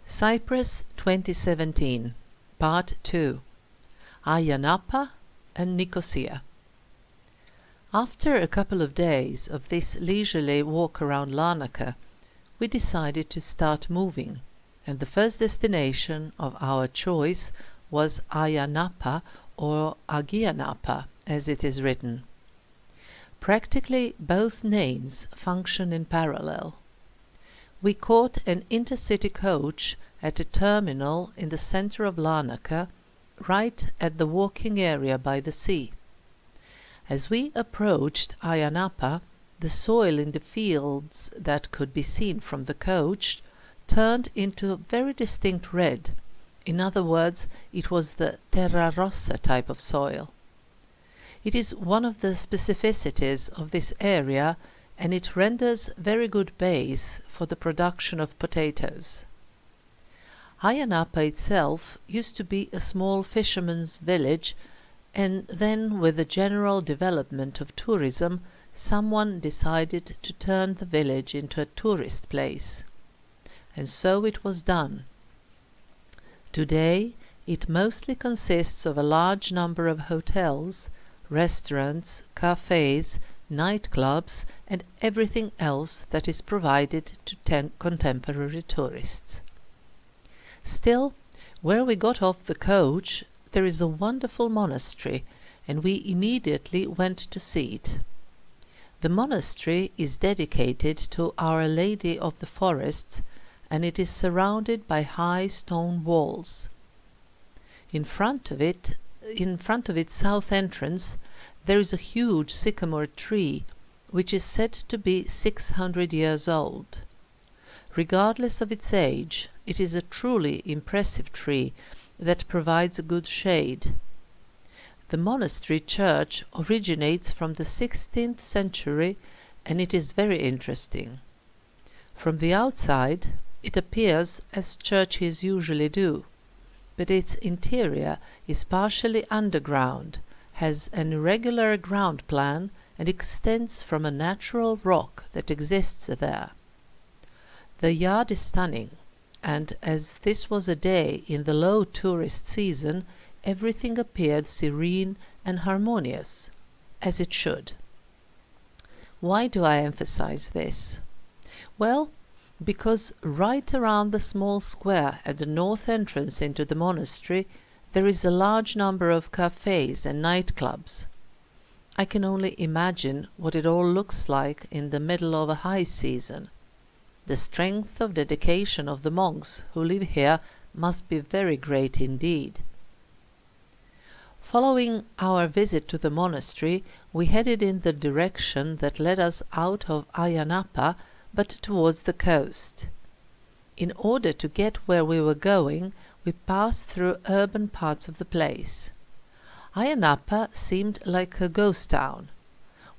Cyprus 2017, Part 2, Ayia, Napa and Nicosia. After a couple of days of this leisurely walk around Larnaca, we decided to start moving, and the first destination of our choice was Ayia Napa, or Ayia Napa as it is written. Practically both names function in parallel. We caught an intercity coach at a terminal in the center of Larnaca, right at the walking area by the sea. As we approached Ayia Napa, the soil in the fields that could be seen from the coach turned into a very distinct red. In other words, it was the terra rossa type of soil. It is one of the specificities of this area, and it renders very good base for the production of potatoes. Ayia Napa itself used to be a small fisherman's village, and then with the general development of tourism, someone decided to turn the village into a tourist place. And so it was done. Today it mostly consists of a large number of hotels, restaurants, cafes, nightclubs and everything else that is provided to contemporary tourists. Still, where we got off the coach there is a wonderful monastery, and we immediately went to see it. The monastery is dedicated to Our Lady of the Forests, and it is surrounded by high stone walls. In front of its south entrance, there is a huge sycamore tree, which is said to be 600 years old. Regardless of its age, it is a truly impressive tree that provides a good shade. The monastery church originates from the 16th century, and it is very interesting. From the outside, it appears as churches usually do, but its interior is partially underground, has an irregular ground plan, and extends from a natural rock that exists there. The yard is stunning, and as this was a day in the low tourist season, everything appeared serene and harmonious, as it should. Why do I emphasize this? Well, because right around the small square at the north entrance into the monastery there is a large number of cafes and nightclubs. I can only imagine what it all looks like in the middle of a high season. The strength of dedication of the monks who live here must be very great indeed. Following our visit to the monastery, we headed in the direction that led us out of Ayia Napa, but towards the coast. In order to get where we were going, we passed through urban parts of the place. Ayia Napa seemed like a ghost town.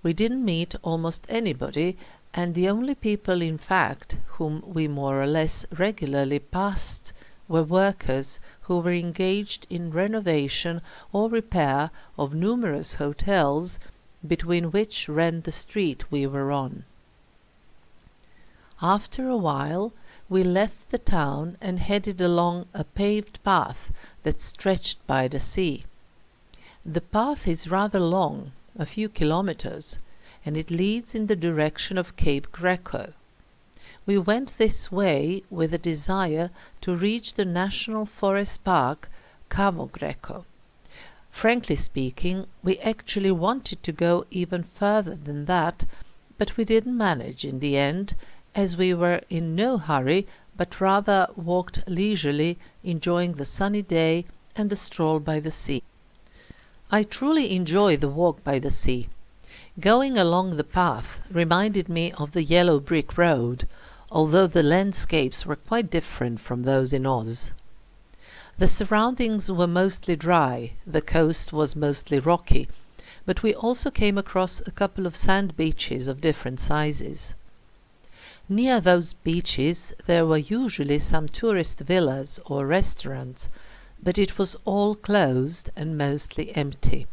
We didn't meet almost anybody, and the only people, in fact, whom we more or less regularly passed were workers who were engaged in renovation or repair of numerous hotels between which ran the street we were on. After a while we left the town and headed along a paved path that stretched by the sea. The path is rather long, a few kilometers, and it leads in the direction of Cape Greco. We went this way with a desire to reach the National Forest Park, Cavo Greco. Frankly speaking, we actually wanted to go even further than that, but we didn't manage in the end, as we were in no hurry, but rather walked leisurely, enjoying the sunny day and the stroll by the sea. I truly enjoy the walk by the sea. Going along the path reminded me of the yellow brick road, although the landscapes were quite different from those in Oz. The surroundings were mostly dry, the coast was mostly rocky, but we also came across a couple of sand beaches of different sizes. Near those beaches there were usually some tourist villas or restaurants, but it was all closed and mostly empty.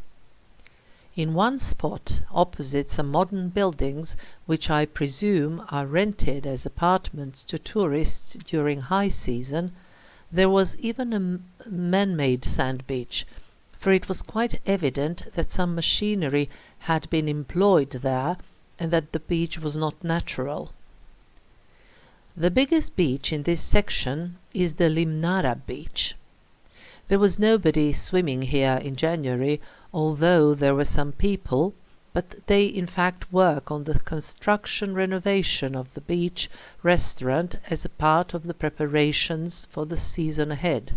In one spot, opposite some modern buildings, which I presume are rented as apartments to tourists during high season, There was even a man-made sand beach, for it was quite evident that some machinery had been employed there and that the beach was not natural. The biggest beach in this section is the Limnara beach. There was nobody swimming here in January, although there were some people, but they in fact work on the construction renovation of the beach restaurant as a part of the preparations for the season ahead.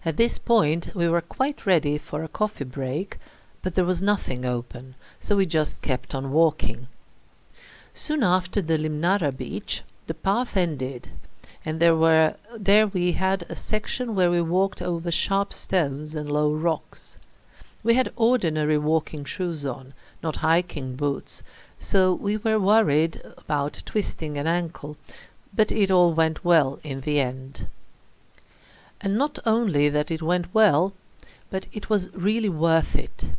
At this point we were quite ready for a coffee break, but there was nothing open, so we just kept on walking. Soon after the Limnara beach, the path ended, and there we had a section where we walked over sharp stones and low rocks. We had ordinary walking shoes on, not hiking boots, so we were worried about twisting an ankle, but it all went well in the end. And not only that it went well, but it was really worth it.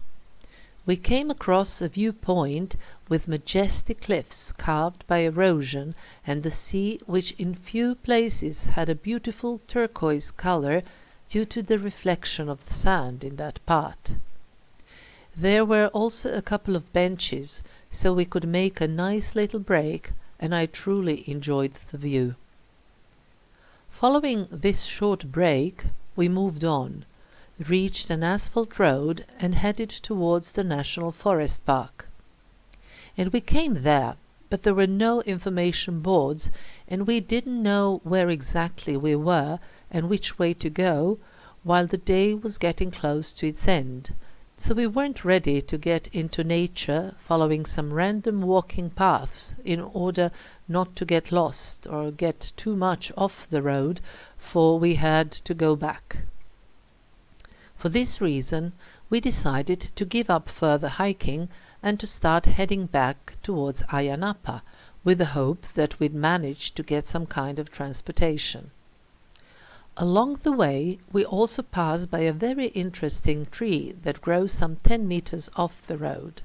We came across a viewpoint with majestic cliffs carved by erosion and the sea, which in few places had a beautiful turquoise color due to the reflection of the sand in that part. There were also a couple of benches, so we could make a nice little break, and I truly enjoyed the view. Following this short break, we moved on, reached an asphalt road and headed towards the National Forest Park. And we came there, but there were no information boards, and we didn't know where exactly we were and which way to go, while the day was getting close to its end. So we weren't ready to get into nature following some random walking paths in order not to get lost or get too much off the road, for we had to go back. For this reason, we decided to give up further hiking and to start heading back towards Ayia Napa, with the hope that we'd manage to get some kind of transportation. Along the way, we also passed by a very interesting tree that grows some 10 meters off the road.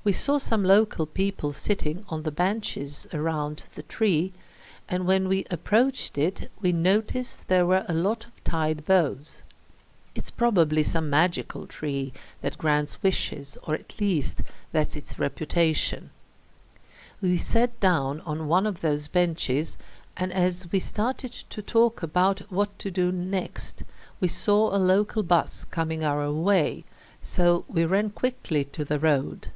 We saw some local people sitting on the benches around the tree, and when we approached it, we noticed there were a lot of tied bows. It's probably some magical tree that grants wishes, or at least that's its reputation. We sat down on one of those benches, and as we started to talk about what to do next, we saw a local bus coming our way, so we ran quickly to the road.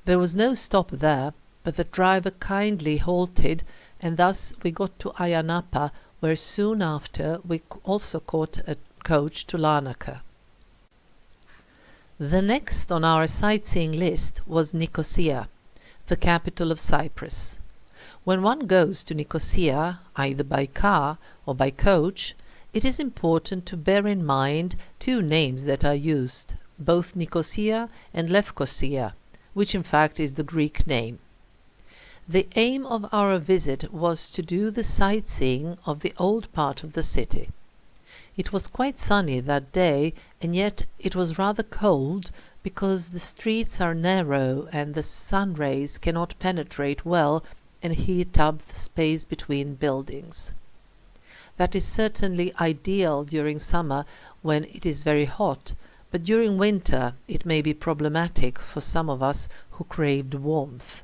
There was no stop there, but the driver kindly halted, and thus we got to Ayia Napa, where soon after we also caught a coach to Larnaca. The next on our sightseeing list was Nicosia, the capital of Cyprus. When one goes to Nicosia, either by car or by coach, it is important to bear in mind two names that are used, both Nicosia and Lefkosia, which in fact is the Greek name. The aim of our visit was to do the sightseeing of the old part of the city. It was quite sunny that day, and yet it was rather cold because the streets are narrow and the sun rays cannot penetrate well and heat up the space between buildings. That is certainly ideal during summer when it is very hot, but during winter it may be problematic for some of us who craved warmth.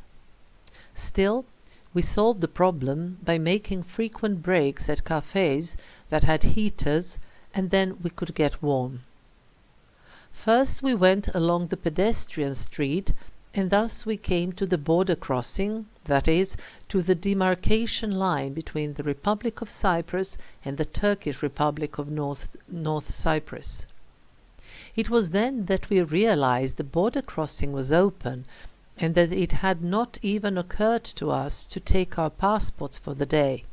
Still, we solved the problem by making frequent breaks at cafes that had heaters, and then we could get warm. First we went along the pedestrian street, and thus we came to the border crossing, that is, to the demarcation line between the Republic of Cyprus and the Turkish Republic of North Cyprus. It was then that we realized the border crossing was open, and that it had not even occurred to us to take our passports for the day.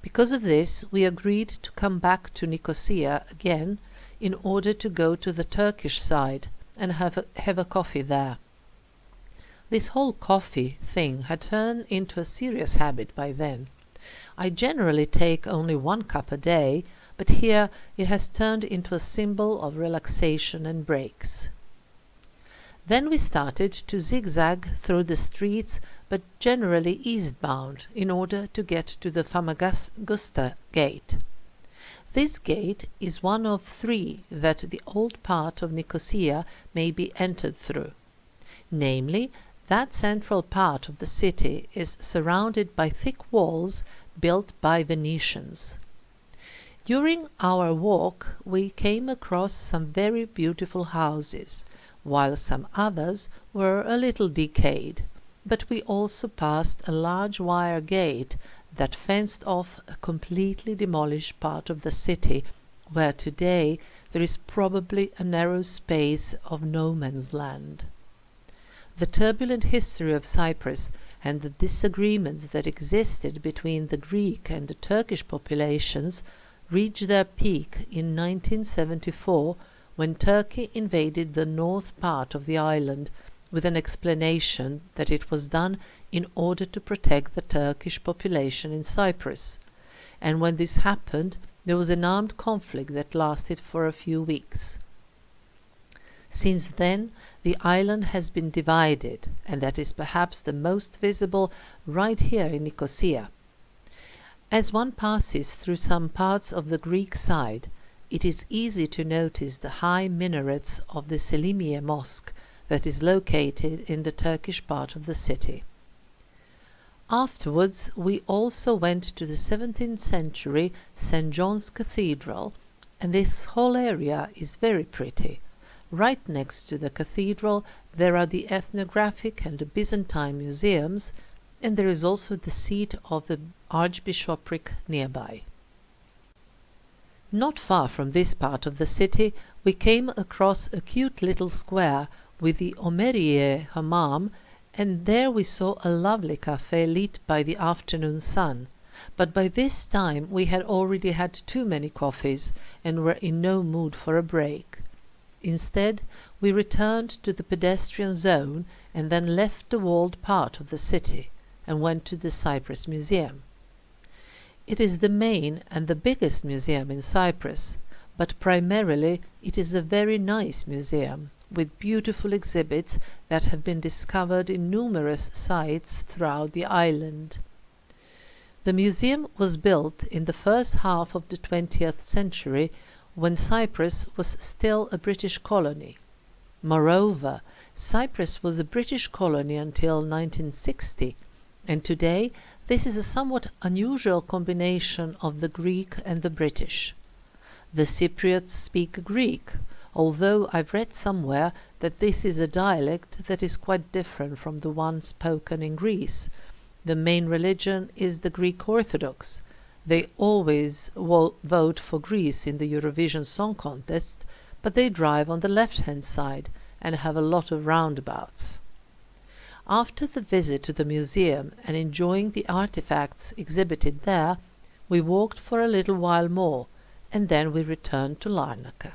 Because of this, we agreed to come back to Nicosia again in order to go to the Turkish side and have a coffee there. This whole coffee thing had turned into a serious habit by then. I generally take only 1 cup a day, but here it has turned into a symbol of relaxation and breaks. Then we started to zigzag through the streets, but generally eastbound in order to get to the Famagusta gate. This gate is one of 3 that the old part of Nicosia may be entered through. Namely, that central part of the city is surrounded by thick walls built by Venetians. During our walk we came across some very beautiful houses, while some others were a little decayed, but we also passed a large wire gate that fenced off a completely demolished part of the city, where today there is probably a narrow space of no man's land. The turbulent history of Cyprus and the disagreements that existed between the Greek and the Turkish populations reached their peak in 1974, when Turkey invaded the north part of the island, with an explanation that it was done in order to protect the Turkish population in Cyprus. And when this happened, there was an armed conflict that lasted for a few weeks. Since then, the island has been divided, and that is perhaps the most visible right here in Nicosia. As one passes through some parts of the Greek side, it is easy to notice the high minarets of the Selimiye Mosque that is located in the Turkish part of the city. Afterwards, we also went to the 17th century St. John's Cathedral, and this whole area is very pretty. Right next to the cathedral there are the ethnographic and the Byzantine museums, and there is also the seat of the archbishopric nearby. Not far from this part of the city we came across a cute little square with the Omeriye Hammam, and there we saw a lovely cafe lit by the afternoon sun. But by this time we had already had too many coffees and were in no mood for a break. Instead, we returned to the pedestrian zone and then left the walled part of the city and went to the Cyprus Museum. It is the main and the biggest museum in Cyprus, but primarily it is a very nice museum with beautiful exhibits that have been discovered in numerous sites throughout the island. The museum was built in the first half of the 20th century, when Cyprus was still a British colony. Moreover, Cyprus was a British colony until 1960, and today this is a somewhat unusual combination of the Greek and the British. The Cypriots speak Greek, although I've read somewhere that this is a dialect that is quite different from the one spoken in Greece. The main religion is the Greek Orthodox. They always vote for Greece in the Eurovision Song Contest, but they drive on the left-hand side and have a lot of roundabouts. After the visit to the museum and enjoying the artifacts exhibited there, we walked for a little while more, and then we returned to Larnaca.